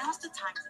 Now's the time to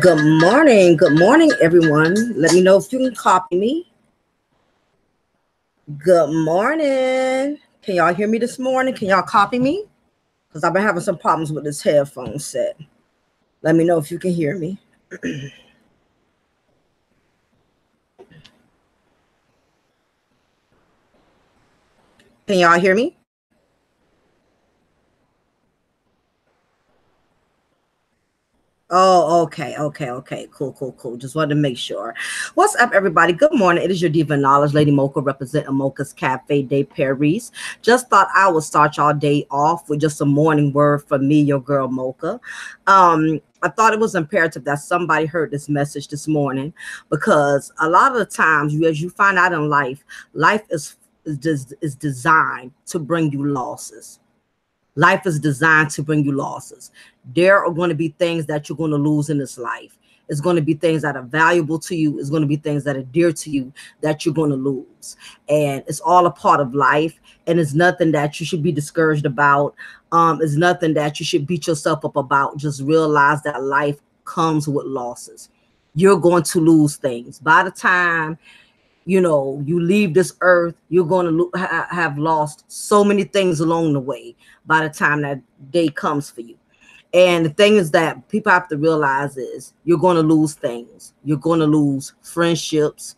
Good morning, everyone. Let me know if you can copy me. Good morning. Can y'all hear me this morning? Can y'all copy me? Because I've been having some problems with this headphone set. Let me know if you can hear me. Can y'all hear me? Oh, okay. Cool. Just wanted to make sure. What's up, everybody? Good morning. It is your diva knowledge, Lady Mocha, representing Mocha's Cafe de Paris. Just thought I would start y'all day off with just a morning word from me, your girl Mocha. I thought it was imperative that somebody heard this message this morning, because a lot of the times, as you find out in life is designed to bring you losses. Life is designed to bring you losses. There are going to be things that you're going to lose in this life. It's going to be things that are valuable to you. It's going to be things that are dear to you that you're going to lose. And it's all a part of life. And it's nothing that you should be discouraged about. It's nothing that you should beat yourself up about. Just realize that life comes with losses. You're going to lose things. By the time you leave this earth, you're going to have lost so many things along the way by the time that day comes for you. And the thing is that people have to realize is you're going to lose things. You're going to lose friendships.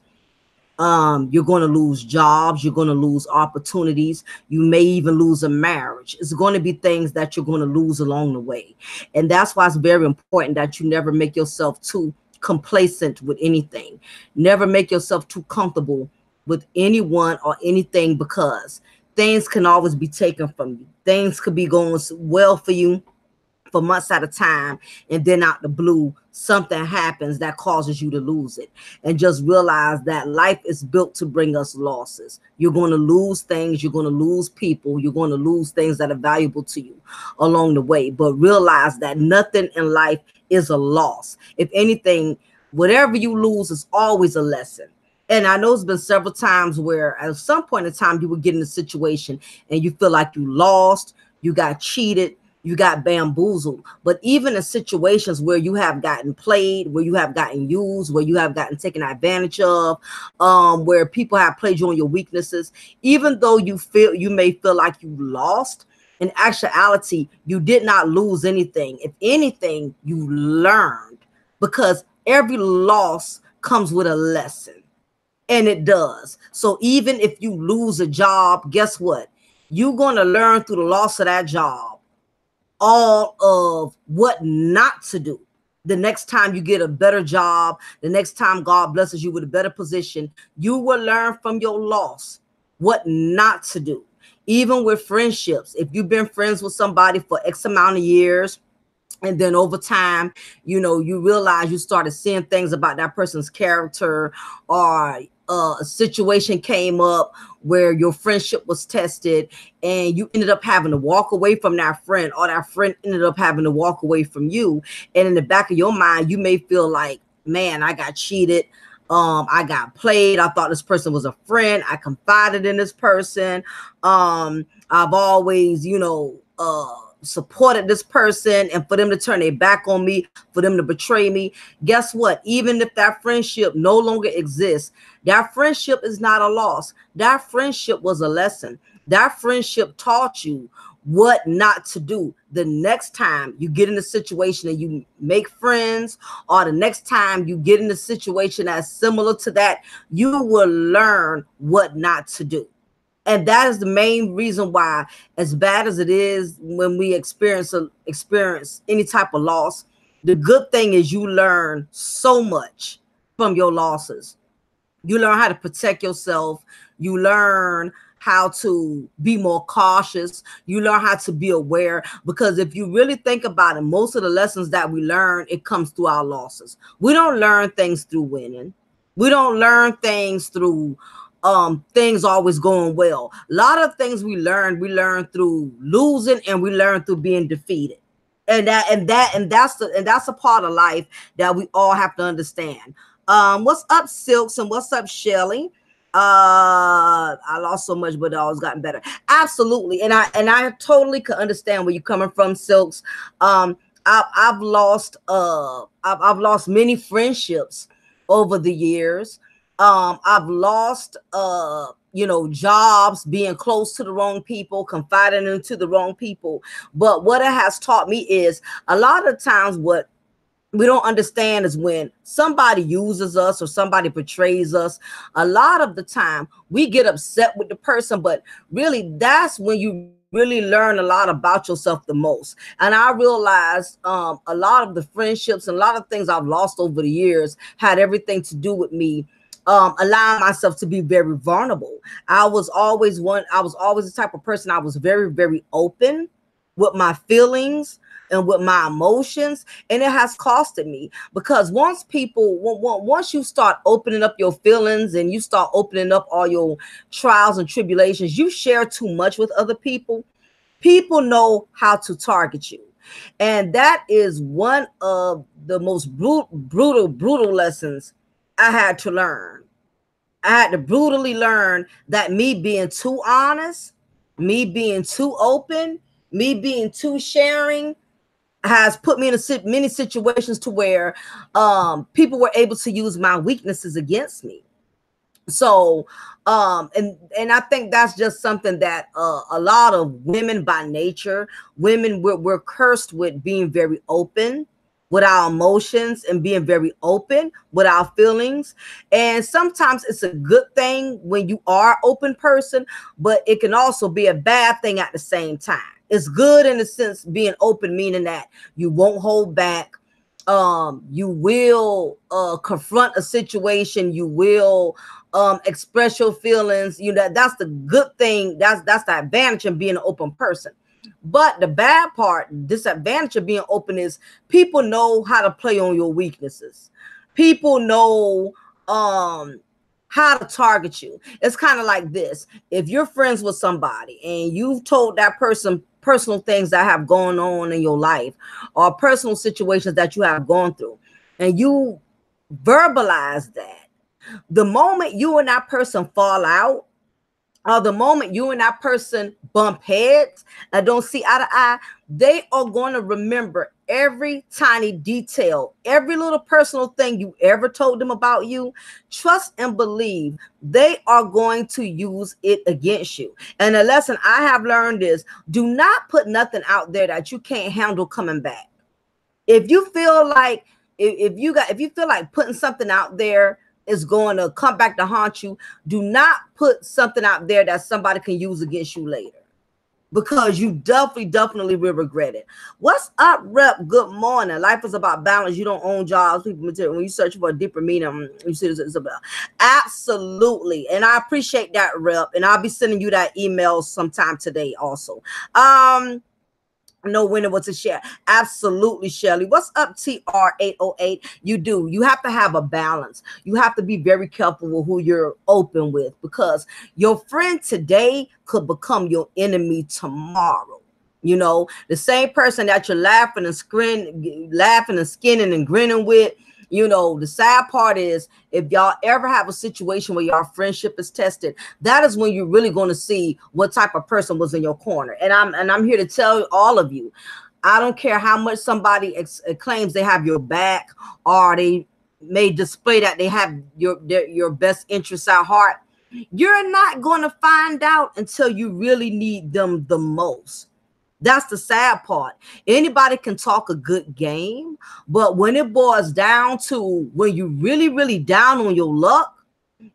You're going to lose jobs. You're going to lose opportunities. You may even lose a marriage. It's going to be things that you're going to lose along the way. And that's why it's very important that you never make yourself too complacent with anything. Never make yourself too comfortable with anyone or anything, because things can always be taken from you. Things could be going well for you for months at a time, and then out the blue, something happens that causes you to lose it. And just realize that life is built to bring us losses. You're going to lose things. You're going to lose people. You're going to lose things that are valuable to you along the way. But realize that nothing in life is a loss. If anything, whatever you lose is always a lesson. And I know it's been several times where at some point in time you would get in a situation and you feel like you lost, you got cheated, you got bamboozled. But even in situations where you have gotten played, where you have gotten used, where you have gotten taken advantage of, where people have played you on your weaknesses, even though you may feel like you lost, In actuality, you did not lose anything. If anything, you learned, because every loss comes with a lesson. And it does. So even if you lose a job, guess what? You're going to learn through the loss of that job all of what not to do. The next time you get a better job, the next time God blesses you with a better position, you will learn from your loss what not to do. Even with friendships, if you've been friends with somebody for X amount of years, and then over time, you realize you started seeing things about that person's character, or a situation came up where your friendship was tested and you ended up having to walk away from that friend, or that friend ended up having to walk away from you. And in the back of your mind, you may feel like, man, I got cheated. I got played. I thought this person was a friend. I confided in this person. I've always, supported this person, and for them to turn their back on me, for them to betray me, guess what? Even if that friendship no longer exists, that friendship is not a loss. That friendship was a lesson. That friendship taught you what not to do. The next time you get in a situation and you make friends, or the next time you get in a situation that's similar to that, you will learn what not to do. And that is the main reason why, as bad as it is when we experience any type of loss, the good thing is you learn so much from your losses. You learn how to protect yourself. You learn how to be more cautious. You learn how to be aware, because if you really think about it, most of the lessons that we learn, it comes through our losses. We don't learn things through winning. We don't learn things through things always going well. A lot of things we learn through losing, and we learn through being defeated. And that's a part of life that we all have to understand. What's up, Silks, and what's up, Shelly? I lost so much, but it always gotten better. Absolutely. And I totally could understand where you're coming from, Silks. I've lost many friendships over the years. I've lost jobs, being close to the wrong people, confiding into the wrong people. But what it has taught me is, a lot of times what we don't understand is when somebody uses us or somebody betrays us, a lot of the time we get upset with the person, but really that's when you really learn a lot about yourself the most. And I realized a lot of the friendships and a lot of things I've lost over the years had everything to do with me allowing myself to be very vulnerable. I was always the type of person, I was very, very open with my feelings and with my emotions, and it has costed me, because once you start opening up your feelings and you start opening up all your trials and tribulations, you share too much with other people. People know how to target you. And that is one of the most brutal lessons I had to learn. I had to brutally learn that me being too honest, me being too open, me being too sharing has put me in many situations to where people were able to use my weaknesses against me. So and I think that's just something that a lot of women by nature, we're cursed with being very open with our emotions and being very open with our feelings. And sometimes it's a good thing when you are open person, but it can also be a bad thing at the same time. It's good in the sense being open, meaning that you won't hold back. You will confront a situation. You will express your feelings. That's the good thing. That's the advantage of being an open person. But the bad part, disadvantage of being open, is people know how to play on your weaknesses. People know how to target you. It's kind of like this. If you're friends with somebody and you've told that person personal things that have gone on in your life, or personal situations that you have gone through, and you verbalize that, the moment you and that person fall out, or the moment you and that person bump heads and don't see eye to eye, they are going to remember every tiny detail, every little personal thing you ever told them about you, trust and believe they are going to use it against you. And the lesson I have learned is, do not put nothing out there that you can't handle coming back. If you feel like if you feel like putting something out there is going to come back to haunt you, do not put something out there that somebody can use against you later, because you definitely will regret it. What's up, Rep? Good morning. Life is about balance. You don't own jobs, people, material. When you search for a deeper meaning, you see this is about absolutely. And I appreciate that, Rep. And I'll be sending you that email sometime today also. No winner was a share. Absolutely, Shelly. What's up, TR808? You have to have a balance. You have to be very careful with who you're open with, because your friend today could become your enemy tomorrow. You know, the same person that you're laughing and skinning and grinning with. You know, the sad part is, if y'all ever have a situation where your friendship is tested, that is when you're really going to see what type of person was in your corner. And I'm here to tell all of you, I don't care how much somebody claims they have your back, or they may display that they have your best interests at heart. You're not going to find out until you really need them the most. That's the sad part. Anybody can talk a good game, but when it boils down to when you really down on your luck,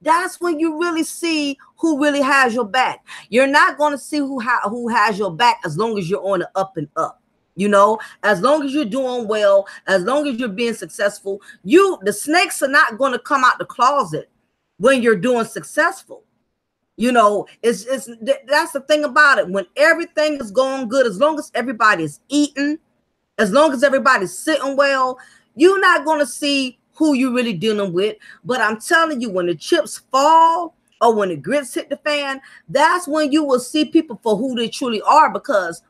that's when you really see who really has your back. You're not going to see who has your back as long as you're on the up and up. You know, as long as you're doing well, as long as you're being successful, the snakes are not going to come out the closet when you're doing successful. You know, that's the thing about it. When everything is going good, as long as everybody's eating, as long as everybody's sitting well, you're not going to see who you're really dealing with. But I'm telling you, when the chips fall or when the grits hit the fan, that's when you will see people for who they truly are, because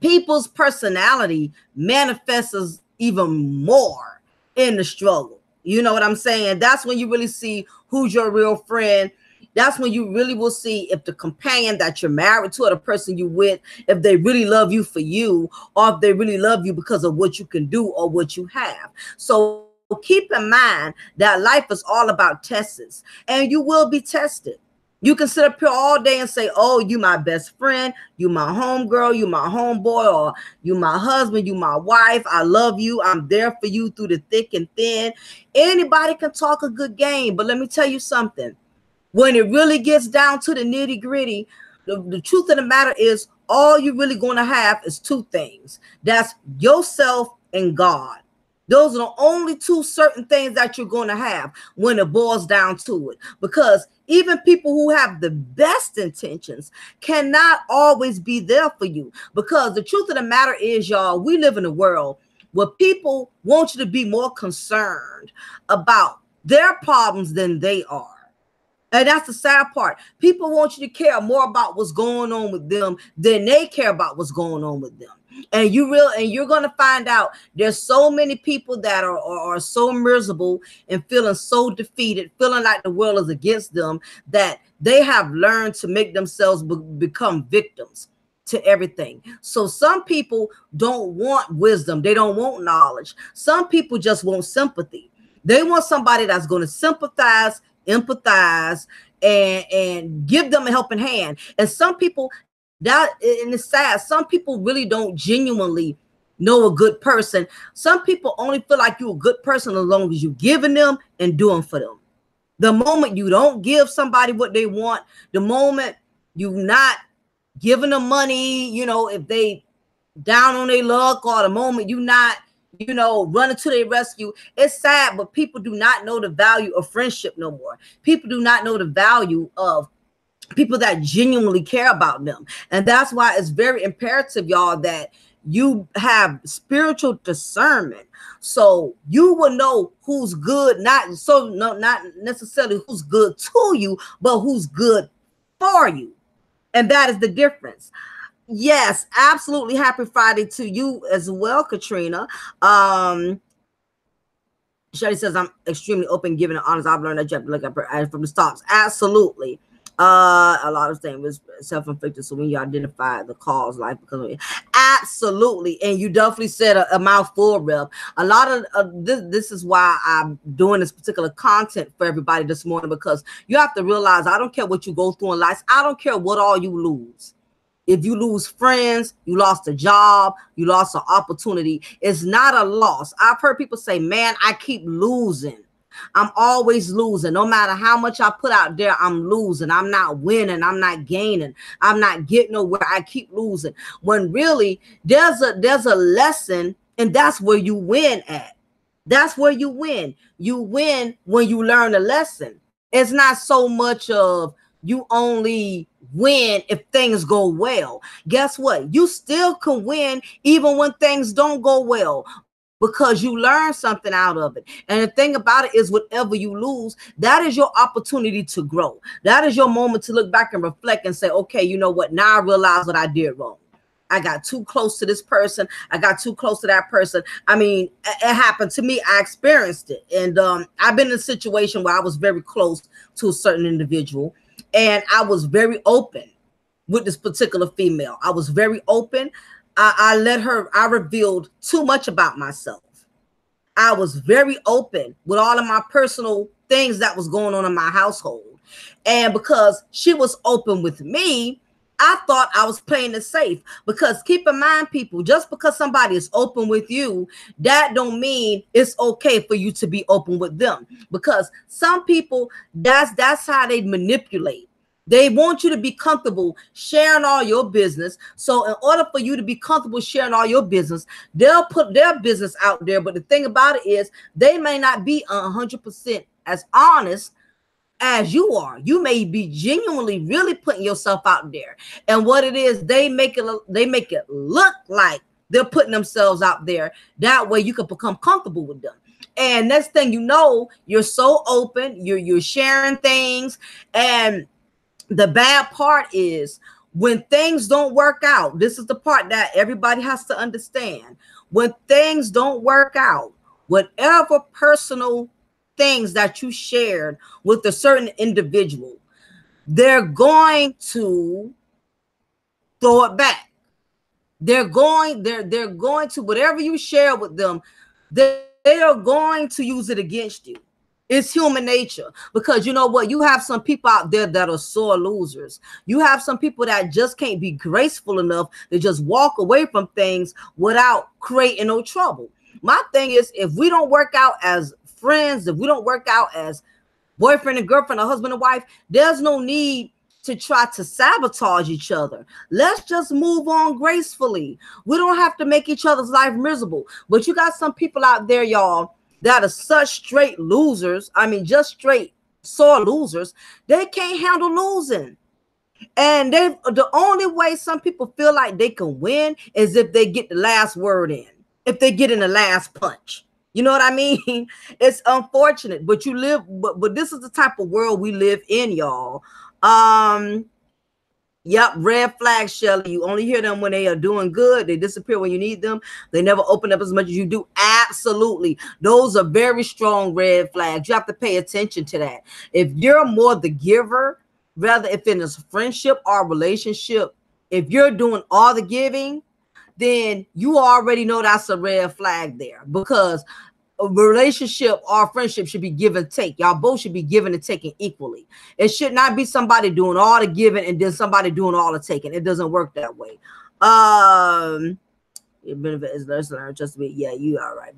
people's personality manifests even more in the struggle. You know what I'm saying? That's when you really see who's your real friend. That's when you really will see if the companion that you're married to, or the person you with, if they really love you for you, or if they really love you because of what you can do or what you have. So keep in mind that life is all about tests, and you will be tested. You can sit up here all day and say, oh, you my best friend, you my homegirl, you my homeboy, or you my husband, you my wife, I love you, I'm there for you through the thick and thin. Anybody can talk a good game, but let me tell you something. When it really gets down to the nitty gritty, the truth of the matter is, all you're really going to have is two things. That's yourself and God. Those are the only two certain things that you're going to have when it boils down to it. Because even people who have the best intentions cannot always be there for you. Because the truth of the matter is, y'all, we live in a world where people want you to be more concerned about their problems than they are. And that's the sad part. People want you to care more about what's going on with them than they care about what's going on with them. And you're going to find out there's so many people that are so miserable and feeling so defeated, feeling like the world is against them, that they have learned to make themselves become victims to everything. So some people don't want wisdom. They don't want knowledge. Some people just want sympathy. They want somebody that's going to sympathize, empathize, and give them a helping hand. And some people, that, and it's sad, some people really don't genuinely know a good person. Some people only feel like you're a good person as long as you're giving them and doing for them. The moment you don't give somebody what they want, the moment you're not giving them money, you know, if they down on their luck, or the moment you not, you know, running to their rescue, it's sad, but people do not know the value of friendship no more. People do not know the value of people that genuinely care about them. And that's why it's very imperative, y'all, that you have spiritual discernment, so you will know who's good, not necessarily who's good to you, but who's good for you. And that is the difference. Yes, absolutely. Happy Friday to you as well, Katrina. Shelly says, I'm extremely open, giving the honors. I've learned that you have to look at from the stops. Absolutely. A lot of things was self-inflicted. So when you identify the cause, life because of it. Absolutely. And you definitely said a mouthful, Rep. A lot of this is why I'm doing this particular content for everybody this morning, because you have to realize I don't care what you go through in life. I don't care what all you lose. If you lose friends, you lost a job, you lost an opportunity, it's not a loss. I've heard people say, man, I keep losing. I'm always losing. No matter how much I put out there, I'm losing. I'm not winning. I'm not gaining. I'm not getting nowhere. I keep losing. When really there's a lesson, and that's where you win at. That's where you win. You win when you learn a lesson. It's not so much of you only win if things go well. Guess what? You still can win even when things don't go well, because you learn something out of it. And the thing about it is, whatever you lose, that is your opportunity to grow. That is your moment to look back and reflect and say, okay, you know what? Now I realize what I did wrong. I got too close to this person. I got too close to that person. I mean, it happened to me. I experienced it. And I've been in a situation where I was very close to a certain individual, and I was very open with this particular female. I was very open. I revealed too much about myself. I was very open with all of my personal things that was going on in my household. And because she was open with me, I thought I was playing it safe. Because keep in mind, people, just because somebody is open with you, that don't mean it's okay for you to be open with them. Because some people, that's how they manipulate. They want you to be comfortable sharing all your business. So in order for you to be comfortable sharing all your business, they'll put their business out there. But the thing about it is, they may not be 100% as honest as you are. You may be genuinely really putting yourself out there. And what it is, they make it look like they're putting themselves out there. That way you can become comfortable with them. And next thing you know, you're so open, you're sharing things. And the bad part is, when things don't work out, this is the part that everybody has to understand. When things don't work out, whatever personal things that you shared with a certain individual, they're going to throw it back. They're going to, whatever you share with them, they are going to use it against you. It's human nature, because you know what? You have some people out there that are sore losers. You have some people that just can't be graceful enough to just walk away from things without creating no trouble. My thing is, if we don't work out as friends, if we don't work out as boyfriend and girlfriend or husband and wife, there's no need to try to sabotage each other. Let's just move on gracefully. We don't have to make each other's life miserable. But you got some people out there, y'all, that are such straight losers. I mean, just straight sore losers. They can't handle losing. And the only way some people feel like they can win is if they get the last word in, if they get in the last punch. You know what I mean? It's unfortunate, but but this is the type of world we live in, y'all. Yep, red flag, Shelly. You only hear them when they are doing good. They disappear when you need them. They never open up as much as you do. Absolutely. Those are very strong red flags. You have to pay attention to that. If you're more the giver, rather if it is a friendship or relationship, if you're doing all the giving, then you already know that's a red flag there, because a relationship or friendship should be give and take. Y'all both should be giving and taking equally. It should not be somebody doing all the giving and then somebody doing all the taking. It doesn't work that way. Benefit is less learned just a bit. Yeah, you are right.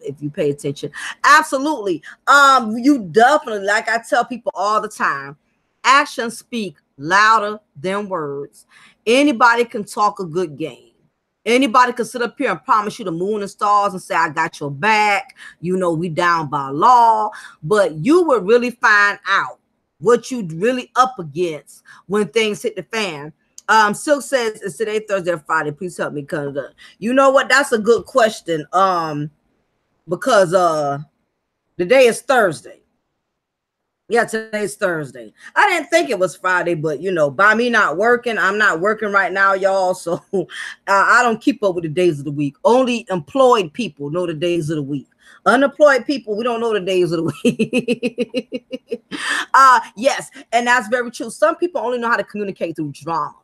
If you pay attention, absolutely. You definitely, like I tell people all the time, actions speak louder than words. Anybody can talk a good game. Anybody can sit up here and promise you the moon and stars and say, I got your back. You know, we down by law. But you will really find out what you really up against when things hit the fan. Silk says, it's today Thursday or Friday. Please help me. You know what? That's a good question. Because the day is Thursday. Yeah, today's Thursday. I didn't think it was Friday, but you know, by me not working, I'm not working right now, y'all. So I don't keep up with the days of the week. Only employed people know the days of the week. Unemployed people, we don't know the days of the week. Yes, and that's very true. Some people only know how to communicate through drama.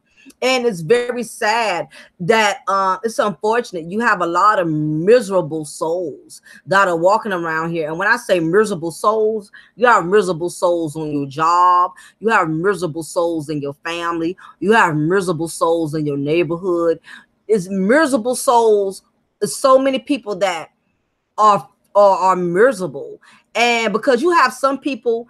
And it's very sad that it's unfortunate you have a lot of miserable souls that are walking around here. And when I say miserable souls, you have miserable souls on your job, you have miserable souls in your family, you have miserable souls in your neighborhood. It's miserable souls. There's so many people that are miserable. And because you have some people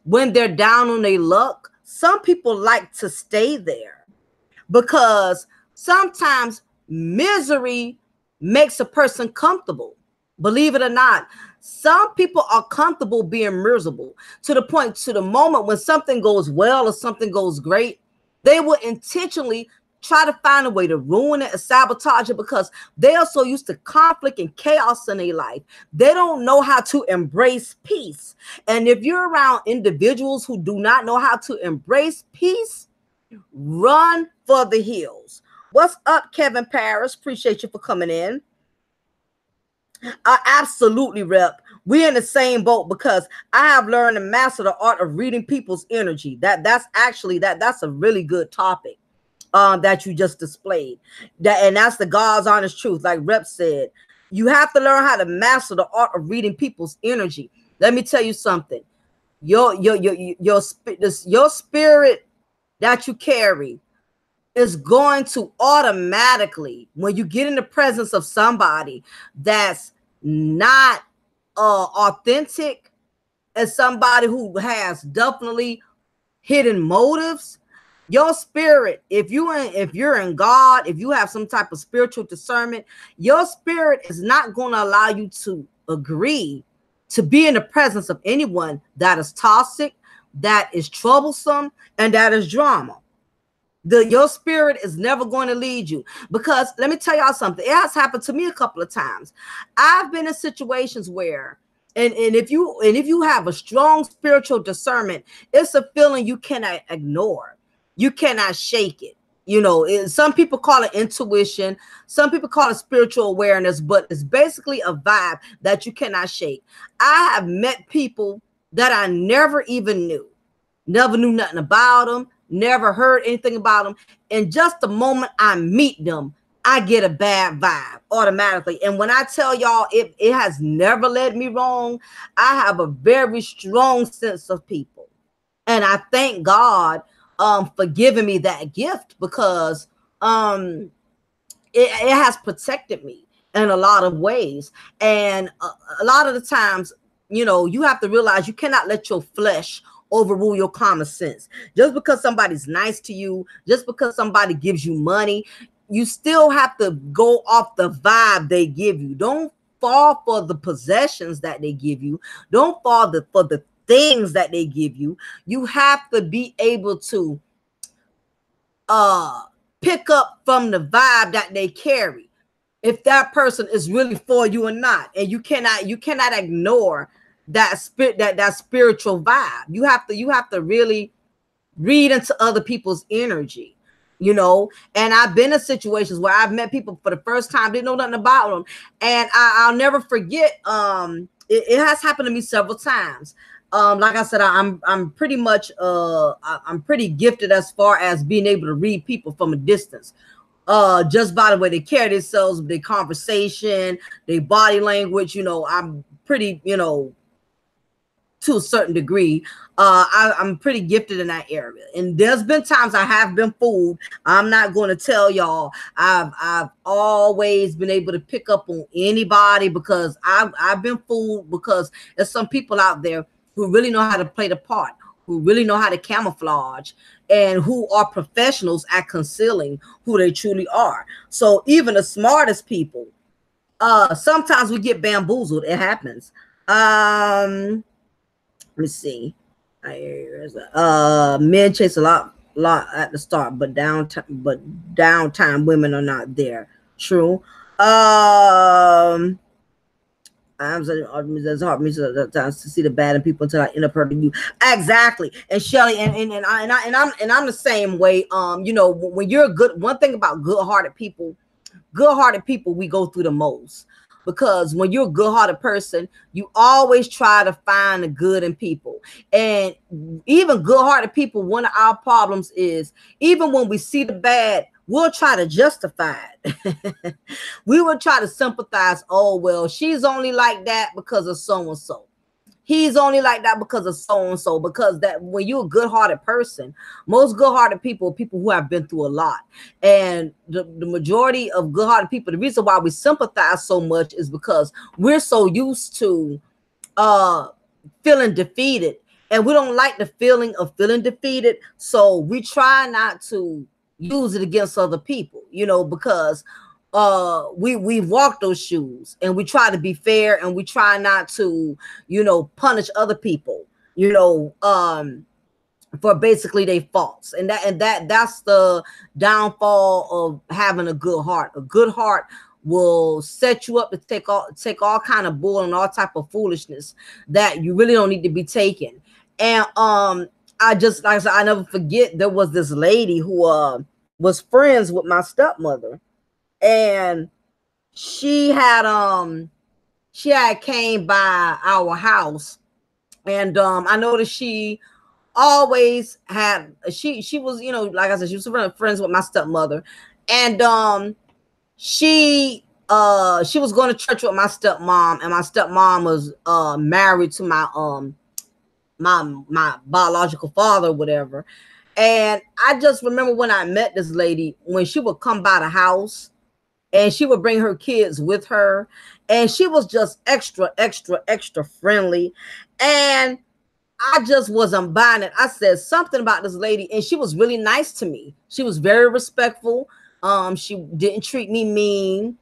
when they're down on their luck, some people like to stay there because sometimes misery makes a person comfortable. Believe it or not, some people are comfortable being miserable to the point, to the moment when something goes well or something goes great, they will intentionally try to find a way to ruin it or sabotage it because they are so used to conflict and chaos in their life. They don't know how to embrace peace. And if you're around individuals who do not know how to embrace peace, run for the hills. What's up, Kevin Paris? Appreciate you for coming in. Absolutely, Rep. We're in the same boat because I have learned to master the art of reading people's energy. That's a really good topic that you just displayed. And that's the God's honest truth. Like Rep said, you have to learn how to master the art of reading people's energy. Let me tell you something. Your spirit that you carry is going to automatically, when you get in the presence of somebody that's not authentic, and somebody who has definitely hidden motives, your spirit, if you're in God, if you have some type of spiritual discernment, your spirit is not going to allow you to agree to be in the presence of anyone that is toxic, that is troublesome, and that is drama. Your spirit is never going to lead you, because let me tell y'all something. It has happened to me a couple of times. I've been in situations where, and if you have a strong spiritual discernment, it's a feeling you cannot ignore. You cannot shake it. You know, some people call it intuition, some people call it spiritual awareness, but it's basically a vibe that you cannot shake. I have met people that I never even knew. Never knew nothing about them, never heard anything about them. And just the moment I meet them, I get a bad vibe automatically. And when I tell y'all, it has never led me wrong. I have a very strong sense of people. And I thank God for giving me that gift, because it has protected me in a lot of ways. And a lot of the times, you have to realize you cannot let your flesh overrule your common sense. Just because somebody's nice to you, just because somebody gives you money, you still have to go off the vibe they give you. Don't fall for the possessions that they give you. Don't fall for the things that they give you. You have to be able to pick up from the vibe that they carry, if that person is really for you or not. And you cannot ignore that spiritual vibe. You have to really read into other people's energy, and I've been in situations where I've met people for the first time, didn't know nothing about them, and I'll never forget. It has happened to me several times. Like I said, I'm pretty much I'm pretty gifted as far as being able to read people from a distance, just by the way they carry themselves, their conversation, their body language. I'm pretty, to a certain degree. I'm pretty gifted in that area. And there's been times I have been fooled. I'm not going to tell y'all. I've always been able to pick up on anybody, because I've been fooled, because there's some people out there who really know how to play the part, who really know how to camouflage, and who are professionals at concealing who they truly are. So even the smartest people, sometimes we get bamboozled. It happens. Let me see. Men chase a lot at the start, but downtime women are not there. True. I'm saying it's hard for me sometimes to see the bad in people until I end up hurting you. Exactly. And Shelly, and I'm the same way. You know, when you're good, one thing about good-hearted people, we go through the most. Because when you're a good-hearted person, you always try to find the good in people. And even good-hearted people, one of our problems is even when we see the bad, we'll try to justify it. We will try to sympathize. Oh, well, she's only like that because of so and so. He's only like that because of so and so. Because that when you're a good-hearted person, most good-hearted people are people who have been through a lot. And the majority of good-hearted people, the reason why we sympathize so much is because we're so used to uh feeling defeated, and we don't like the feeling of feeling defeated, so we try not to use it against other people, you know, because we've walked those shoes, and we try to be fair, and we try not to, you know, punish other people, you know, for basically their faults. And that's the downfall of having a good heart. A good heart will set you up to take all kind of bull and all type of foolishness that you really don't need to be taking. And I just, like I said, I never forget, there was this lady who was friends with my stepmother, and she had came by our house. And I noticed she always had, she was, you know, like I said, she was friends with my stepmother. And she was going to church with my stepmom, and my stepmom was married to my biological father or whatever. And I just remember when I met this lady, when she would come by the house, and she would bring her kids with her, and she was just extra, extra, extra friendly. And I just wasn't buying it. I said something about this lady, and she was really nice to me. She was very respectful. She didn't treat me mean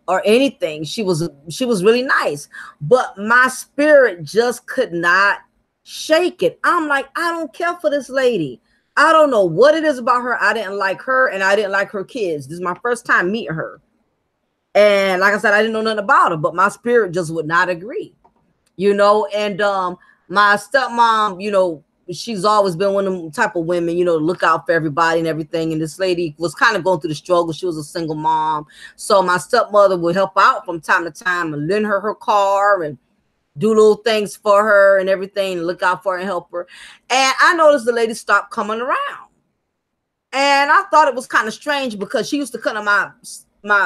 or anything. She was really nice, but my spirit just could not shake it. I'm like, I don't care for this lady. I don't know what it is about her. I didn't like her, and I didn't like her kids. This is my first time meeting her. And like I said, I didn't know nothing about her, but my spirit just would not agree, you know. And my stepmom, you know, she's always been one of them type of women, you know, look out for everybody and everything. And this lady was kind of going through the struggle. She was a single mom. So my stepmother would help out from time to time and lend her car and do little things for her and everything, and look out for her and help her. And I noticed the lady stopped coming around. And I thought it was kind of strange because she used to come to my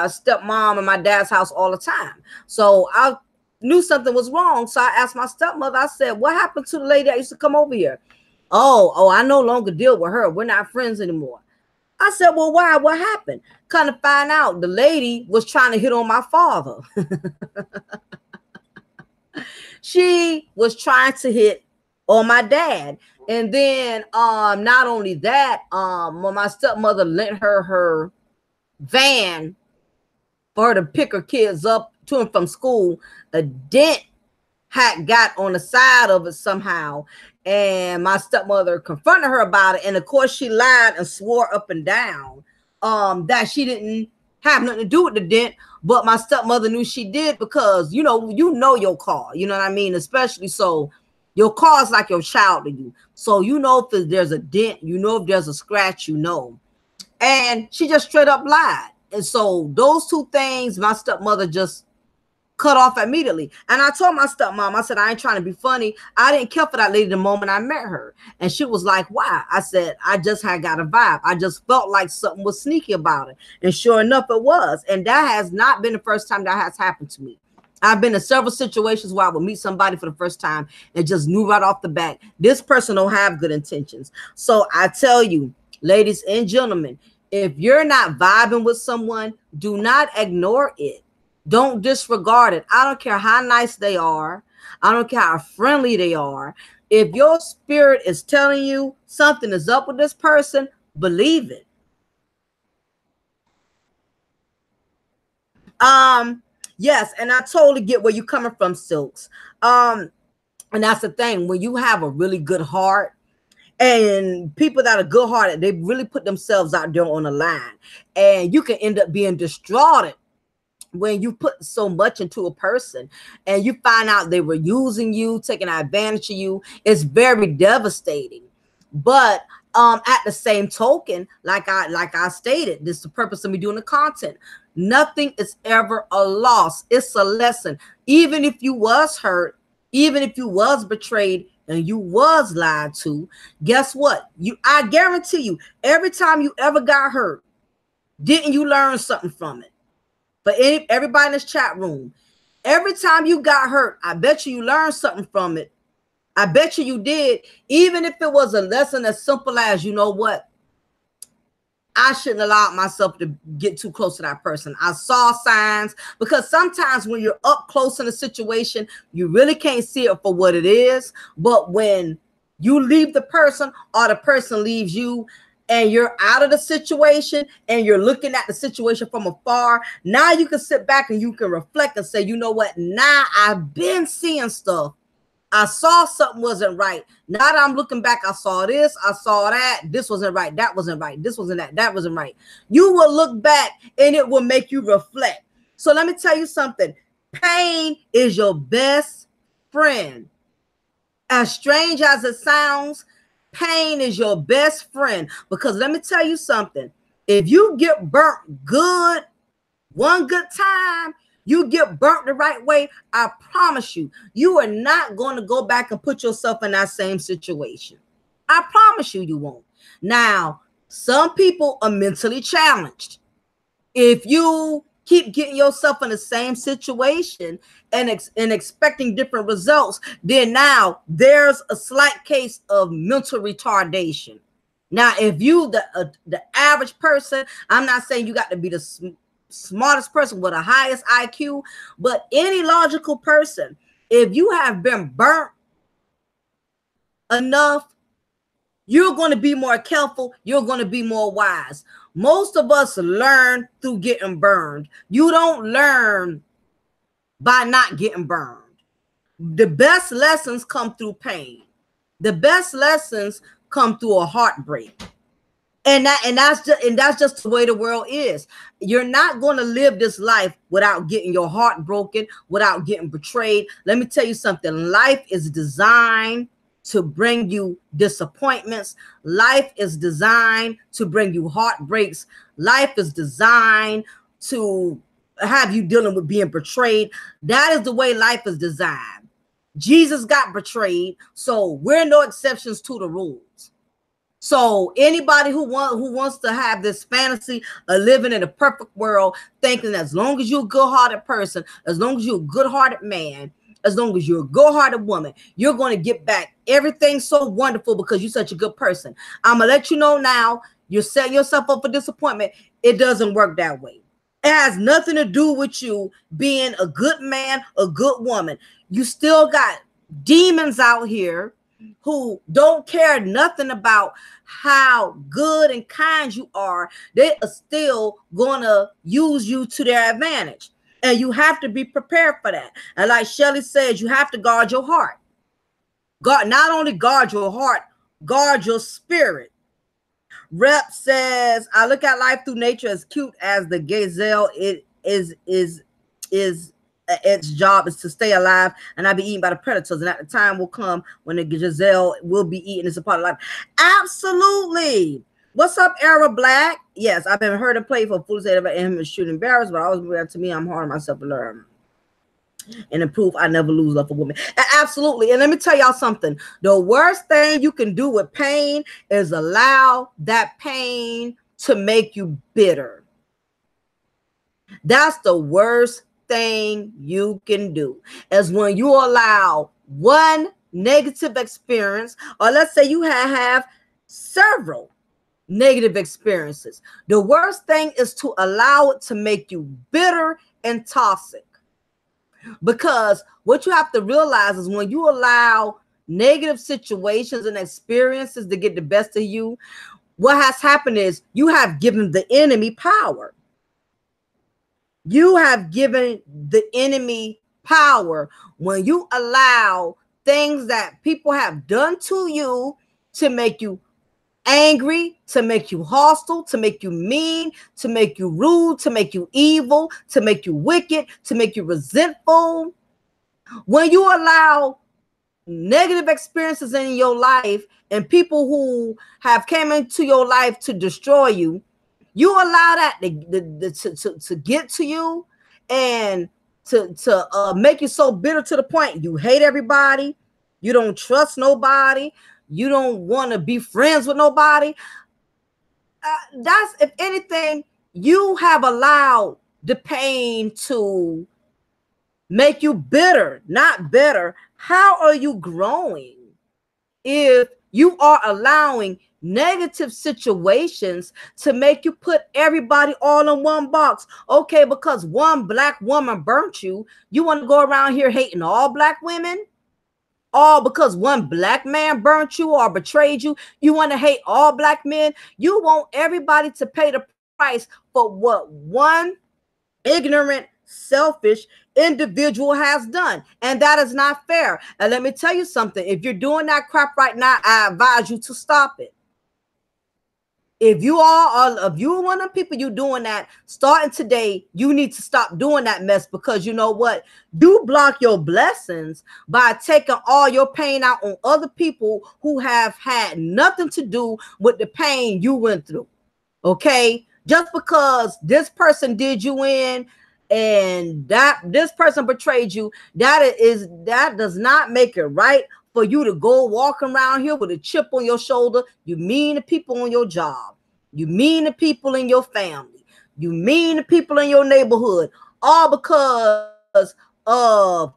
stepmom and my dad's house all the time. So I knew something was wrong. So I asked my stepmother, I said, what happened to the lady that used to come over here? Oh, I no longer deal with her. We're not friends anymore. I said, well, why? What happened? Kind of find out the lady was trying to hit on my father. She was trying to hit on my dad. And then not only that, when my stepmother lent her van for her to pick her kids up to and from school, a dent had got on the side of it somehow. And my stepmother confronted her about it. And of course, she lied and swore up and down that she didn't have nothing to do with the dent. But my stepmother knew she did, because you know your car, you know what I mean? Especially so your car is like your child to you. So you know if there's a dent, you know if there's a scratch, you know. And she just straight up lied. And so those two things, my stepmother just cut off immediately. And I told my stepmom, I said, I ain't trying to be funny. I didn't care for that lady the moment I met her. And she was like, why? I said, I just had got a vibe. I just felt like something was sneaky about it. And sure enough, it was. And that has not been the first time that has happened to me. I've been in several situations where I would meet somebody for the first time and just knew right off the bat, this person don't have good intentions. So I tell you, ladies and gentlemen, if you're not vibing with someone, do not ignore it. Don't disregard it. I don't care how nice they are. I don't care how friendly they are. If your spirit is telling you something is up with this person, believe it. Yes, and I totally get where you're coming from, Silks. And that's the thing. When you have a really good heart, and people that are good hearted, they really put themselves out there on the line, and you can end up being distraught when you put so much into a person and you find out they were using you, taking advantage of you, it's very devastating. But at the same token, like I stated, this is the purpose of me doing the content. Nothing is ever a loss. It's a lesson. Even if you was hurt, even if you was betrayed and you was lied to, guess what? I guarantee you, every time you ever got hurt, didn't you learn something from it? But everybody in this chat room, every time you got hurt, I bet you learned something from it. I bet you did. Even if it was a lesson as simple as, you know what? I shouldn't allow myself to get too close to that person. I saw signs, because sometimes when you're up close in a situation, you really can't see it for what it is. But when you leave the person or the person leaves you, and you're out of the situation and you're looking at the situation from afar, now you can sit back and you can reflect and say, you know what? Now I've been seeing stuff. I saw something wasn't right. Now that I'm looking back, I saw this, I saw that. This wasn't right. That wasn't right. This wasn't that wasn't right. You will look back and it will make you reflect. So let me tell you something. Pain is your best friend. As strange as it sounds, pain is your best friend, because let me tell you something. If you get burnt good, one good time, you get burnt the right way, I promise you, you are not going to go back and put yourself in that same situation. I promise you, you won't. Now, some people are mentally challenged. If you keep getting yourself in the same situation and expecting different results, then now there's a slight case of mental retardation. Now, if you the average person, I'm not saying you got to be the smartest person with the highest IQ, but any logical person, if you have been burnt enough, you're going to be more careful. You're going to be more wise. Most of us learn through getting burned. You don't learn by not getting burned. The best lessons come through pain. The best lessons come through a heartbreak. And that's just the way the world is. You're not going to live this life without getting your heart broken, without getting betrayed. Let me tell you something. Life is designed to bring you disappointments. Life is designed to bring you heartbreaks. Life is designed to have you dealing with being betrayed. That is the way life is designed. Jesus got betrayed, so we're no exceptions to the rules. So anybody who wants to have this fantasy of living in a perfect world, thinking as long as you're a good-hearted person, as long as you're a good-hearted man, as long as you're a good-hearted woman, you're going to get back everything so wonderful because you're such a good person. I'm going to let you know now, you're setting yourself up for disappointment. It doesn't work that way. It has nothing to do with you being a good man, a good woman. You still got demons out here who don't care nothing about how good and kind you are. They are still going to use you to their advantage. And you have to be prepared for that. And like Shelly says, you have to guard your heart. Not only guard your heart, guard your spirit. Rep says, I look at life through nature as cute as the gazelle. It is its job is to stay alive and not be eaten by the predators. And at the time will come when the gazelle will be eaten. It's a part of life. Absolutely. What's up, Era Black? Yes, I've been heard and played for fools that him shooting barrels, but always to me, I'm hard on myself to learn and improve. I never lose love for women. Absolutely. And let me tell y'all something. The worst thing you can do with pain is allow that pain to make you bitter. That's the worst thing you can do, is when you allow one negative experience, or let's say you have several negative experiences. The worst thing is to allow it to make you bitter and toxic. Because what you have to realize is when you allow negative situations and experiences to get the best of you, what has happened is you have given the enemy power. You have given the enemy power when you allow things that people have done to you to make you angry, to make you hostile, to make you mean, to make you rude, to make you evil, to make you wicked, to make you resentful. When you allow negative experiences in your life and people who have came into your life to destroy you, you allow that to get to you and to make you so bitter to the point you hate everybody, you don't trust nobody, you don't want to be friends with nobody. That's, if anything, you have allowed the pain to make you bitter, not better. How are you growing if you are allowing negative situations to make you put everybody all in one box? Okay, because one black woman burnt you, you want to go around here hating all black women? All because one black man burnt you or betrayed you, you want to hate all black men? You want everybody to pay the price for what one ignorant, selfish individual has done. And that is not fair. And let me tell you something. If you're doing that crap right now, I advise you to stop it. If you are, if you're one of the people you doing that, starting today, you need to stop doing that mess, because you know what? You block your blessings by taking all your pain out on other people who have had nothing to do with the pain you went through. Okay? Just because this person did you in and that this person betrayed you, that does not make it right for you to go walking around here with a chip on your shoulder. You mean to people on your job, you mean to people in your family, you mean to people in your neighborhood, all because of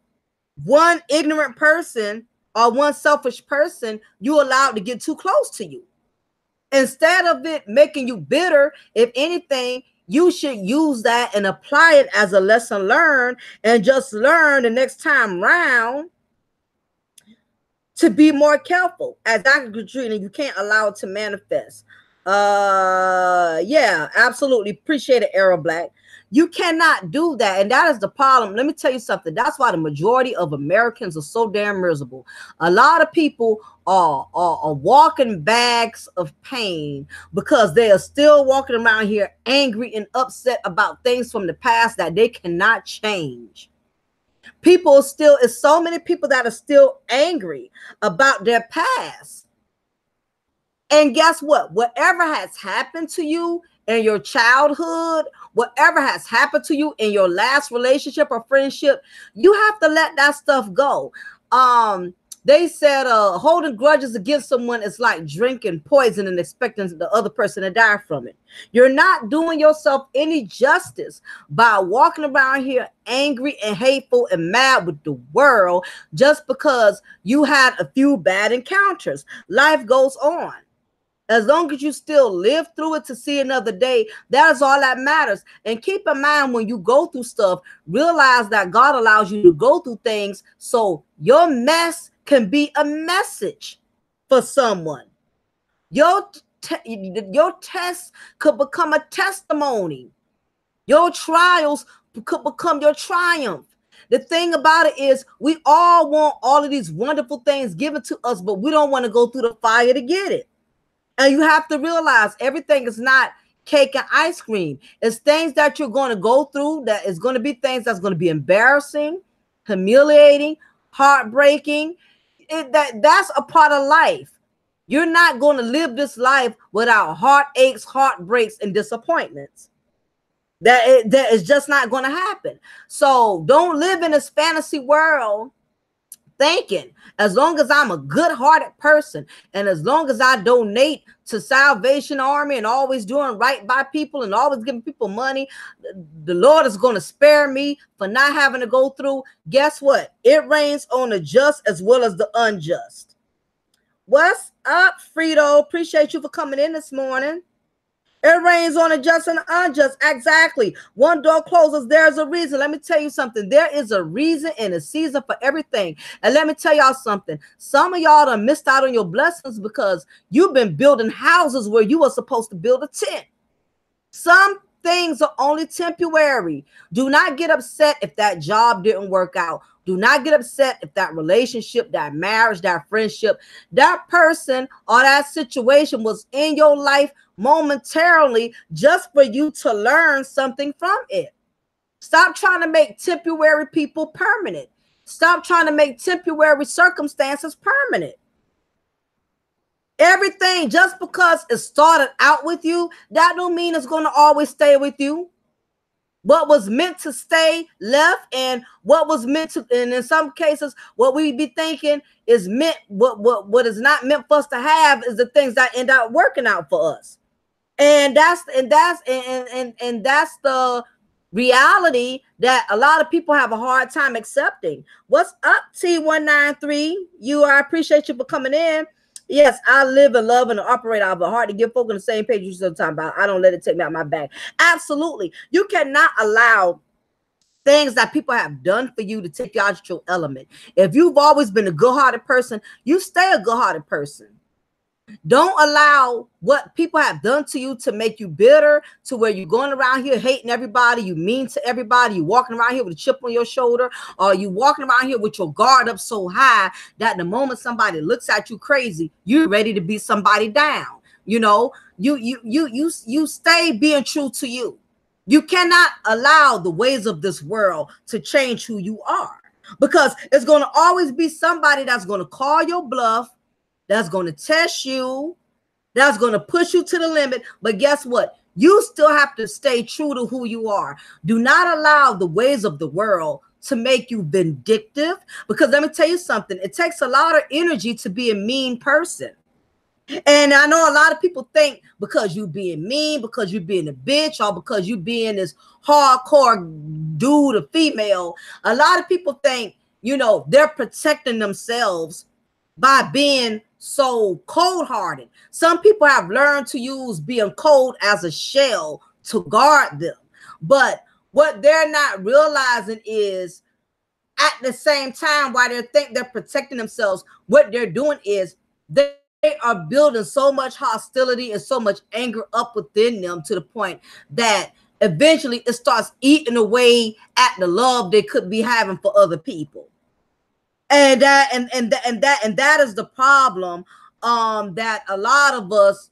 one ignorant person or one selfish person you allowed to get too close to you. Instead of it making you bitter, if anything, you should use that and apply it as a lesson learned, and just learn the next time round to be more careful. As Dr. Katrina, you can't allow it to manifest. Yeah, absolutely. Appreciate it, Arrow Black. You cannot do that. And that is the problem. Let me tell you something. That's why the majority of Americans are so damn miserable. A lot of people are walking bags of pain because they are still walking around here angry and upset about things from the past that they cannot change. People still, it's so many people that are still angry about their past. And guess what? Whatever has happened to you in your childhood, whatever has happened to you in your last relationship or friendship, you have to let that stuff go. They said holding grudges against someone is like drinking poison and expecting the other person to die from it. You're not doing yourself any justice by walking around here angry and hateful and mad with the world just because you had a few bad encounters. Life goes on. As long as you still live through it to see another day, that is all that matters. And keep in mind, when you go through stuff, realize that God allows you to go through things so your mess can be a message for someone. Your tests could become a testimony. Your trials could become your triumph. The thing about it is, we all want all of these wonderful things given to us, but we don't want to go through the fire to get it. And you have to realize everything is not cake and ice cream. It's things that you're going to go through that is going to be things that's going to be embarrassing, humiliating, heartbreaking. That's a part of life. You're not going to live this life without heartaches, heartbreaks, and disappointments. That is just not going to happen. So don't live in this fantasy world thinking, as long as I'm a good-hearted person and as long as I donate to Salvation Army and always doing right by people and always giving people money, the Lord is going to spare me for not having to go through. Guess what? It rains on the just as well as the unjust. What's up, Frito? Appreciate you for coming in this morning. It rains on the just and the unjust. Exactly. One door closes, there's a reason. Let me tell you something. There is a reason and a season for everything. And let me tell y'all something. Some of y'all done missed out on your blessings because you've been building houses where you were supposed to build a tent. Some things are only temporary. Do not get upset if that job didn't work out. Do not get upset if that relationship, that marriage, that friendship, that person or that situation was in your life momentarily just for you to learn something from it. Stop trying to make temporary people permanent. Stop trying to make temporary circumstances permanent. Everything, just because it started out with you, that don't mean it's going to always stay with you. What was meant to stay left, and what was meant to, and in some cases, what we be thinking is meant, what is not meant for us to have is the things that end up working out for us. And that's the reality that a lot of people have a hard time accepting. What's up, T193? I appreciate you for coming in. Yes, I live and love and operate out of a heart to give folk on the same page you still talking about. I don't let it take me out my back. Absolutely. You cannot allow things that people have done for you to take you out your element. If you've always been a good-hearted person, you stay a good-hearted person. Don't allow what people have done to you to make you bitter, to where you're going around here hating everybody, you mean to everybody, you walking around here with a chip on your shoulder, or you walking around here with your guard up so high that the moment somebody looks at you crazy, you're ready to beat somebody down. You know, you stay being true to you. You cannot allow the ways of this world to change who you are, because it's going to always be somebody that's going to call your bluff, that's going to test you, that's going to push you to the limit. But guess what? You still have to stay true to who you are. Do not allow the ways of the world to make you vindictive, because let me tell you something. It takes a lot of energy to be a mean person. And I know a lot of people think because you being mean, because you being a bitch, or because you being this hardcore dude or female, a lot of people think, they're protecting themselves by being so cold-hearted. Some people have learned to use being cold as a shell to guard them. But what they're not realizing is, at the same time, while they think they're protecting themselves, what they're doing is they are building so much hostility and so much anger up within them, to the point that eventually it starts eating away at the love they could be having for other people. And that is the problem that a lot of us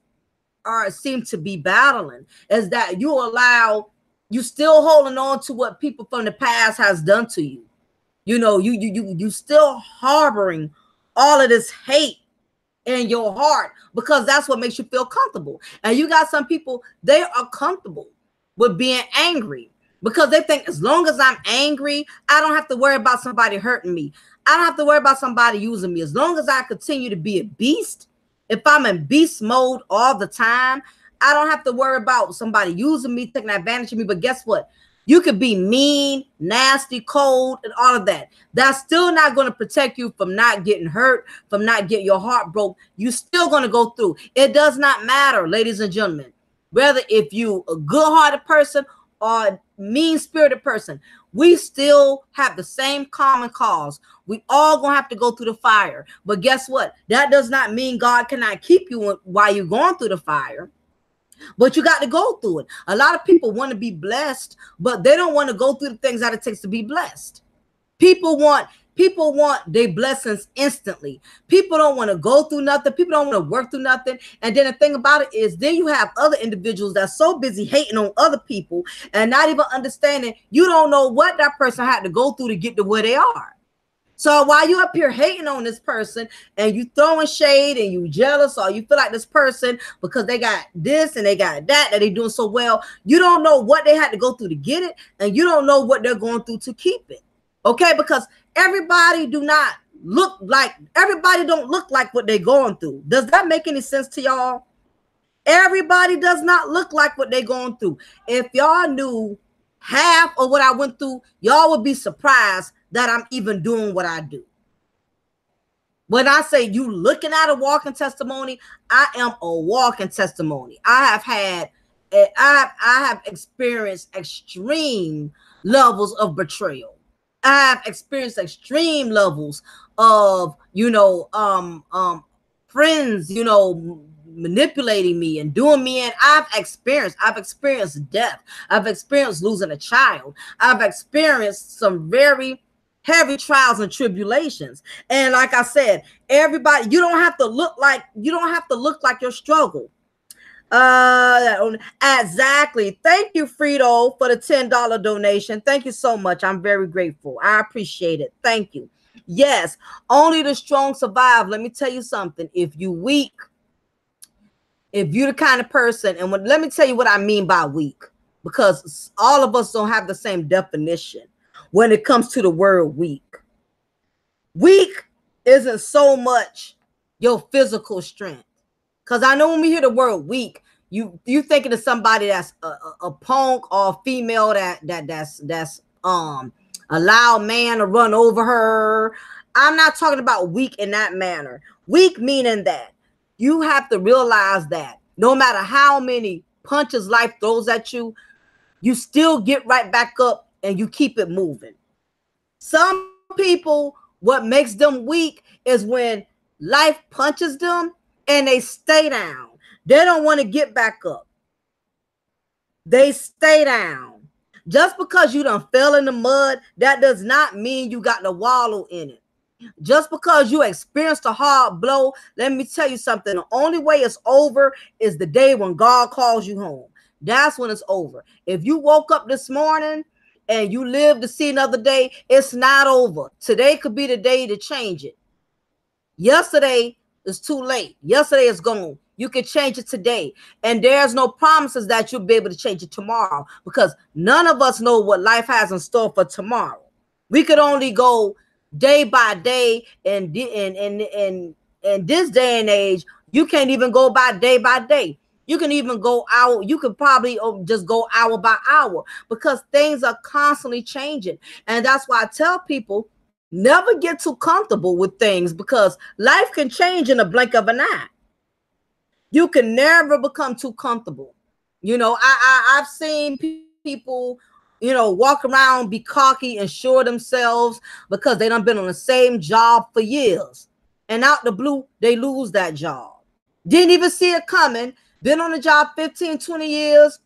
seem to be battling, is that you still holding on to what people from the past has done to you. You still harboring all of this hate in your heart, because that's what makes you feel comfortable. And you got some people, they are comfortable with being angry, because they think, as long as I'm angry, I don't have to worry about somebody hurting me. I don't have to worry about somebody using me. As long as I continue to be a beast, if I'm in beast mode all the time, I don't have to worry about somebody using me, taking advantage of me. But guess what? You could be mean, nasty, cold, and all of that. That's still not going to protect you from not getting hurt, from not getting your heart broke. You're still going to go through. It does not matter, ladies and gentlemen, whether if you a good-hearted person or a mean-spirited person, we still have the same common cause. We all gonna have to go through the fire. But guess what? That does not mean God cannot keep you while you're going through the fire. But you got to go through it. A lot of people want to be blessed, but they don't want to go through the things that it takes to be blessed. People want their blessings instantly. People don't want to go through nothing. People don't want to work through nothing. And then the thing about it is, then you have other individuals that's so busy hating on other people and not even understanding, you don't know what that person had to go through to get to where they are. So while you up here hating on this person and you throwing shade and you jealous, or you feel like this person, because they got this and they got that they doing so well, you don't know what they had to go through to get it, and you don't know what they're going through to keep it. Okay, because everybody don't look like what they're going through. Does that make any sense to y'all? Everybody does not look like what they're going through. If y'all knew half of what I went through, y'all would be surprised that I'm even doing what I do. When I say you looking at a walking testimony, I am a walking testimony. I have experienced extreme levels of betrayal. I have experienced extreme levels of, friends, manipulating me and doing me. And I've experienced death. I've experienced losing a child. I've experienced some very heavy trials and tribulations. And like I said, everybody, you don't have to look like your struggle. Exactly. Thank you, Frito, for the $10 donation. Thank you so much. I'm very grateful. I appreciate it. Thank you. Yes, only the strong survive. Let me tell you something. If you weak, if you're the kind of person, and let me tell you what I mean by weak, because all of us don't have the same definition when it comes to the word weak. Weak isn't so much your physical strength. Because I know when we hear the word weak, you thinking of somebody that's a punk or a female that's allow man to run over her. I'm not talking about weak in that manner. Weak meaning that you have to realize that no matter how many punches life throws at you, you still get right back up and you keep it moving. Some people, what makes them weak is when life punches them and they stay down. They don't want to get back up. They stay down. Just because you done fell in the mud, that does not mean you got to wallow in it. Just because you experienced a hard blow, let me tell you something. The only way it's over is the day when God calls you home. That's when it's over. If you woke up this morning and you live to see another day, it's not over. Today could be the day to change it. Yesterday is too late. Yesterday is gone. You can change it today. And there's no promises that you'll be able to change it tomorrow, because none of us know what life has in store for tomorrow. We could only go day by day, and in this day and age, you can't even go by day. You can even go hour. You could probably just go hour by hour, because things are constantly changing. And that's why I tell people, never get too comfortable with things, because life can change in a blink of an eye. You can never become too comfortable. You know, I've seen people, you know, walk around, be cocky and sure themselves because they done been on the same job for years. And out the blue, they lose that job. Didn't even see it coming. Been on the job 15, 20 years.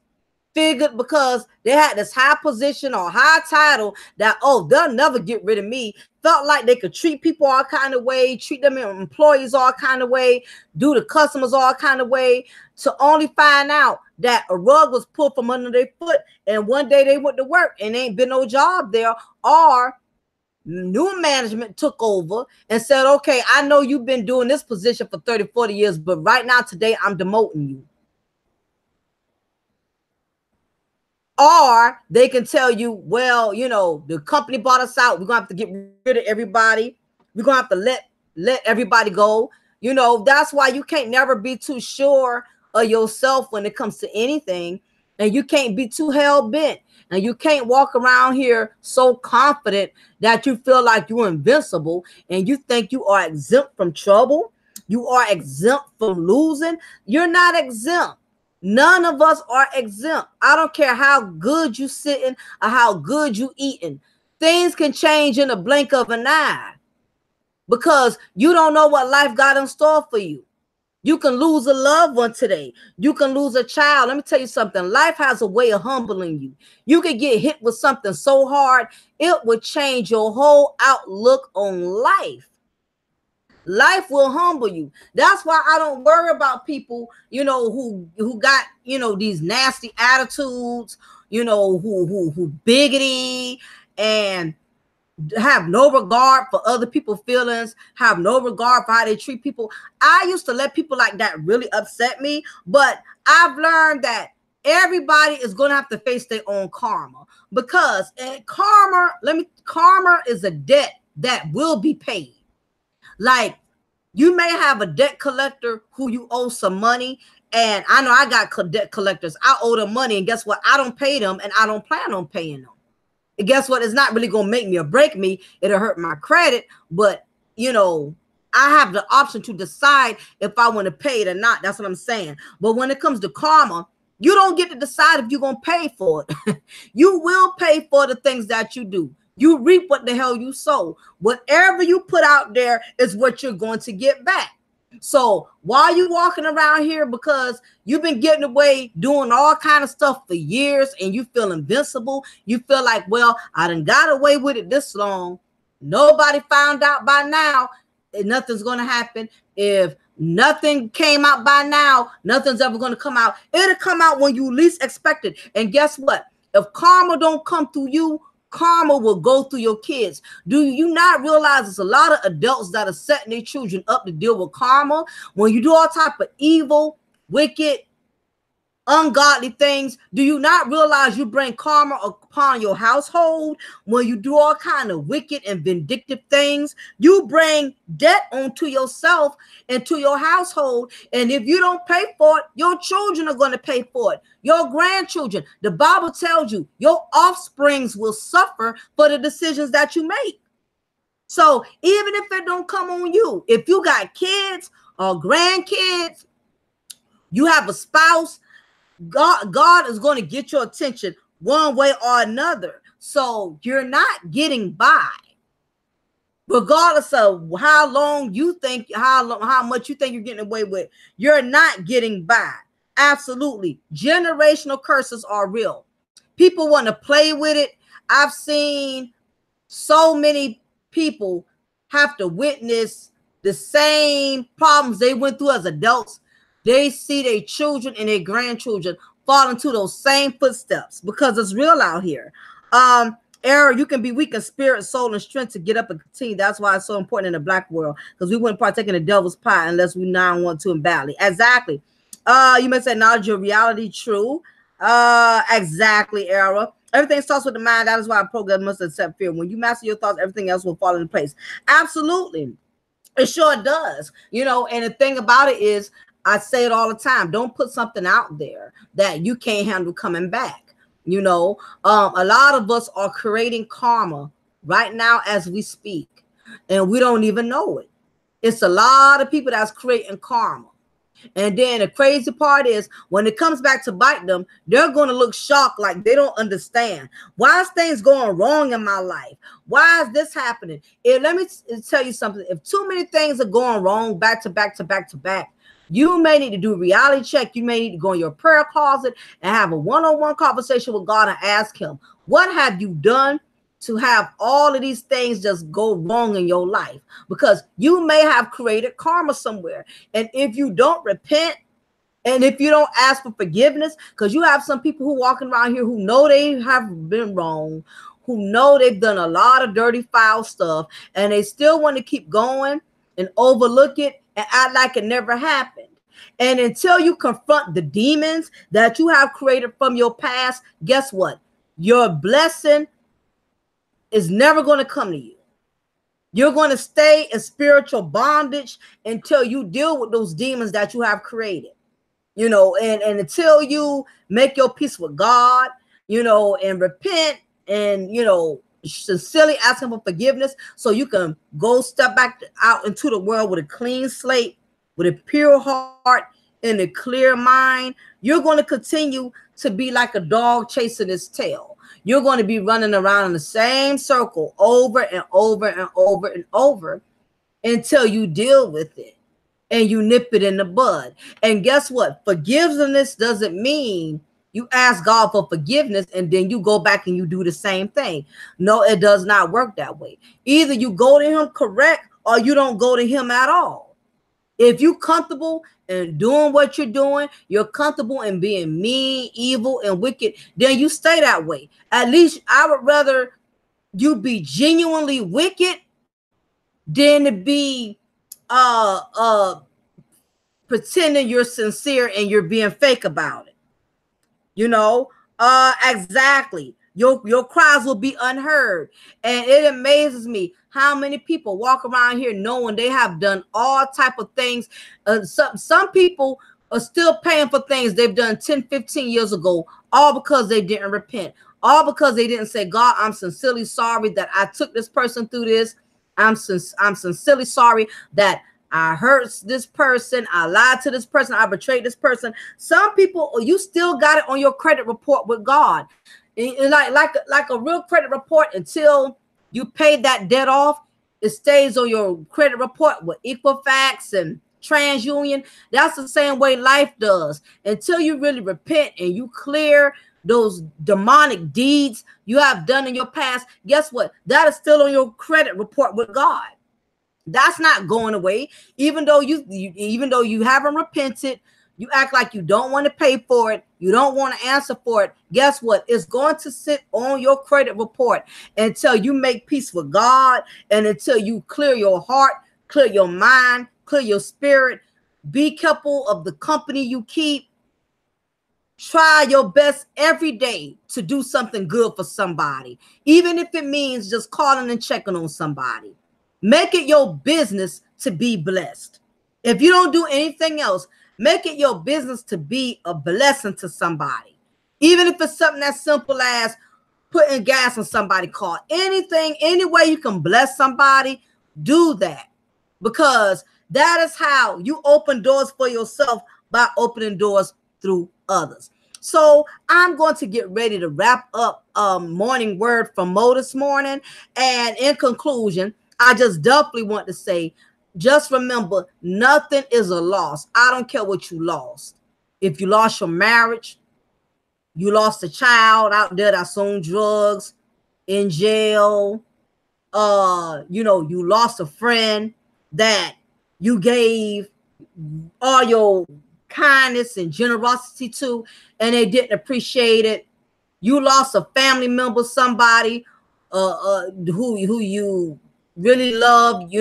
Figured because they had this high position or high title that, oh, they'll never get rid of me. Felt like they could treat people all kind of way, treat them employees all kind of way, do the customers all kind of way, to only find out that a rug was pulled from under their foot, and one day they went to work and ain't been no job there, or new management took over and said, okay, I know you've been doing this position for 30, 40 years, but right now, today, I'm demoting you. Or they can tell you, well, you know, the company bought us out. We're going to have to get rid of everybody. We're going to have to let everybody go. You know, that's why you can't never be too sure of yourself when it comes to anything. And you can't be too hell-bent. And you can't walk around here so confident that you feel like you're invincible and you think you are exempt from trouble. You are exempt from losing. You're not exempt. None of us are exempt. I don't care how good you sitting or how good you eating. Things can change in a blink of an eye, because you don't know what life got in store for you. You can lose a loved one today. You can lose a child. Let me tell you something. Life has a way of humbling you. You can get hit with something so hard, it would change your whole outlook on life. Life will humble you. That's why I don't worry about people, you know, who got, you know, these nasty attitudes, you know, who biggity and have no regard for other people's feelings, have no regard for how they treat people. I used to let people like that really upset me, but I've learned that everybody is going to have to face their own karma, because karma is a debt that will be paid. Like, you may have a debt collector who you owe some money, and I know I got debt collectors. I owe them money, and guess what? I don't pay them, and I don't plan on paying them. And guess what? It's not really going to make me or break me. It'll hurt my credit, but, you know, I have the option to decide if I want to pay it or not. That's what I'm saying. But when it comes to karma, you don't get to decide if you're going to pay for it. You will pay for the things that you do. You reap what the hell you sow. Whatever you put out there is what you're going to get back. So while you walking around here because you've been getting away doing all kind of stuff for years and you feel invincible, you feel like, well, I done got away with it this long. nobody found out by now, nothing's going to happen. If nothing came out by now, nothing's ever going to come out. It'll come out when you least expect it. And guess what? If karma don't come through you, karma will go through your kids. Do you not realize there's a lot of adults that are setting their children up to deal with karma? When you do all type of evil, wicked, ungodly things, do you not realize you bring karma upon your household? When you do all kind of wicked and vindictive things, you bring debt onto yourself and to your household. And if you don't pay for it, your children are going to pay for it. Your grandchildren. The Bible tells you your offsprings will suffer for the decisions that you make. So even if it don't come on you, if you got kids or grandkids, you have a spouse, God is going to get your attention one way or another. So you're not getting by, regardless of how long you think, how much you think you're getting away with. You're not getting by. Absolutely. Generational curses are real. People want to play with it. I've seen so many people have to witness the same problems they went through as adults. They see their children and their grandchildren fall into those same footsteps because it's real out here. Error, you can be weak in spirit, soul, and strength to get up and continue. That's why it's so important in the black world, because we wouldn't partake in the devil's pie unless we now want to in badly. Exactly. You may say knowledge of reality, true. Exactly, Error. Everything starts with the mind. That is why a program must accept fear. When you master your thoughts, everything else will fall into place. Absolutely. It sure does. You know, and the thing about it is, I say it all the time. Don't put something out there that you can't handle coming back. You know, a lot of us are creating karma right now as we speak, and we don't even know it. It's a lot of people that's creating karma. And then the crazy part is when it comes back to bite them, they're going to look shocked, like they don't understand. Why is things going wrong in my life? Why is this happening? Let me tell you something. If too many things are going wrong back to back to back to back, you may need to do a reality check. You may need to go in your prayer closet and have a one-on-one conversation with God and ask him, what have you done to have all of these things just go wrong in your life? Because you may have created karma somewhere. And if you don't repent, and if you don't ask for forgiveness, because you have some people who walking around here who know they have been wrong, who know they've done a lot of dirty, foul stuff, and they still want to keep going and overlook it and act like it never happened. And until you confront the demons that you have created from your past, guess what? Your blessing is never going to come to you. You're going to stay in spiritual bondage until you deal with those demons that you have created. You know, and until you make your peace with God, you know, and repent and, you know, sincerely ask him for forgiveness so you can go step back out into the world with a clean slate, with a pure heart and a clear mind, you're going to continue to be like a dog chasing its tail. You're going to be running around in the same circle over and over and over and over until you deal with it and you nip it in the bud. And guess what? Forgiveness doesn't mean you ask God for forgiveness and then you go back and you do the same thing. No, it does not work that way. Either you go to him correct or you don't go to him at all. If you're comfortable in doing what you're doing, you're comfortable in being mean, evil, and wicked, then you stay that way. At least I would rather you be genuinely wicked than to be pretending you're sincere and you're being fake about it. You know, exactly. Your cries will be unheard. And it amazes me how many people walk around here knowing they have done all type of things. Some people are still paying for things they've done 10, 15 years ago, all because they didn't repent. All because they didn't say, God, I'm sincerely sorry that I took this person through this. I'm sincerely sorry that I hurt this person. I lied to this person. I betrayed this person. Some people, you still got it on your credit report with God. Like a real credit report, until you pay that debt off, it stays on your credit report with Equifax and TransUnion. That's the same way life does. Until you really repent and you clear those demonic deeds you have done in your past, guess what? That is still on your credit report with God. That's not going away. Even though you haven't repented, you act like you don't want to pay for it, you don't want to answer for it. Guess what? It's going to sit on your credit report until you make peace with God, and until you clear your heart, clear your mind, clear your spirit. Be careful of the company you keep. Try your best every day to do something good for somebody, even if it means just calling and checking on somebody. Make it your business to be blessed. If you don't do anything else, make it your business to be a blessing to somebody. Even if it's something as simple as putting gas on somebody's car. Anything, any way you can bless somebody, do that. Because that is how you open doors for yourself, by opening doors through others. So I'm going to get ready to wrap up morning word from Mo this morning. And in conclusion, I just definitely want to say, just remember, nothing is a loss. I don't care what you lost. If you lost your marriage, you lost a child out there that's on drugs, in jail, you lost a friend that you gave all your kindness and generosity to, and they didn't appreciate it. You lost a family member, somebody who you really loved,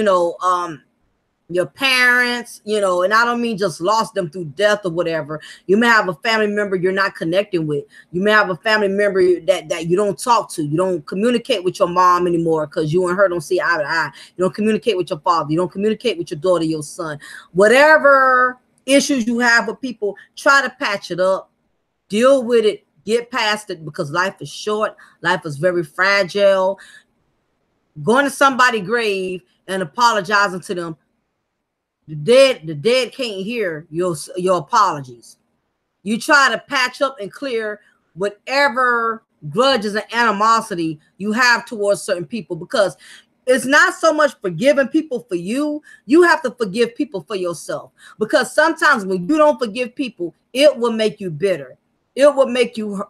your parents, and I don't mean just lost them through death or whatever. You may have a family member you're not connecting with. You may have a family member that you don't talk to. You don't communicate with your mom anymore because you and her don't see eye to eye. You don't communicate with your father. You don't communicate with your daughter, your son. Whatever issues you have with people, try to patch it up, deal with it, get past it, because life is short. Life is very fragile. Going to somebody's grave and apologizing to them, the dead can't hear your apologies. You try to patch up and clear whatever grudges and animosity you have towards certain people, because it's not so much forgiving people for you. You have to forgive people for yourself, because sometimes when you don't forgive people, it will make you bitter. It will make you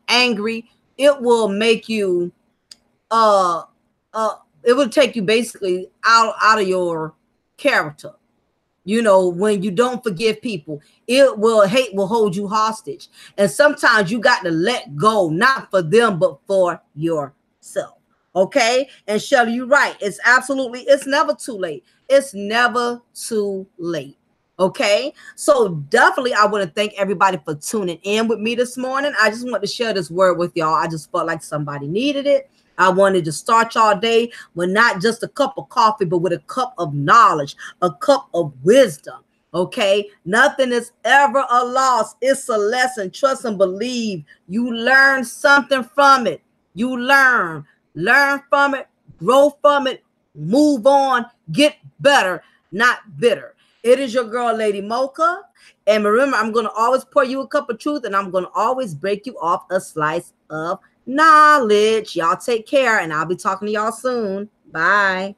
angry. It will make you it will take you basically out of your character. When you don't forgive people, hate will hold you hostage. And sometimes you got to let go, not for them, but for yourself. Okay. And Shelly, you're right. It's never too late. It's never too late. Okay. So definitely, I want to thank everybody for tuning in with me this morning. I just want to share this word with y'all. I just felt like somebody needed it. I wanted to start y'all day with not just a cup of coffee, but with a cup of knowledge, a cup of wisdom. Okay. Nothing is ever a loss. It's a lesson. Trust and believe. You learn something from it. You learn from it, grow from it, move on, get better, not bitter. It is your girl, Lady Mocha. And remember, I'm going to always pour you a cup of truth, and I'm going to always break you off a slice of knowledge. Y'all take care, and I'll be talking to y'all soon. Bye.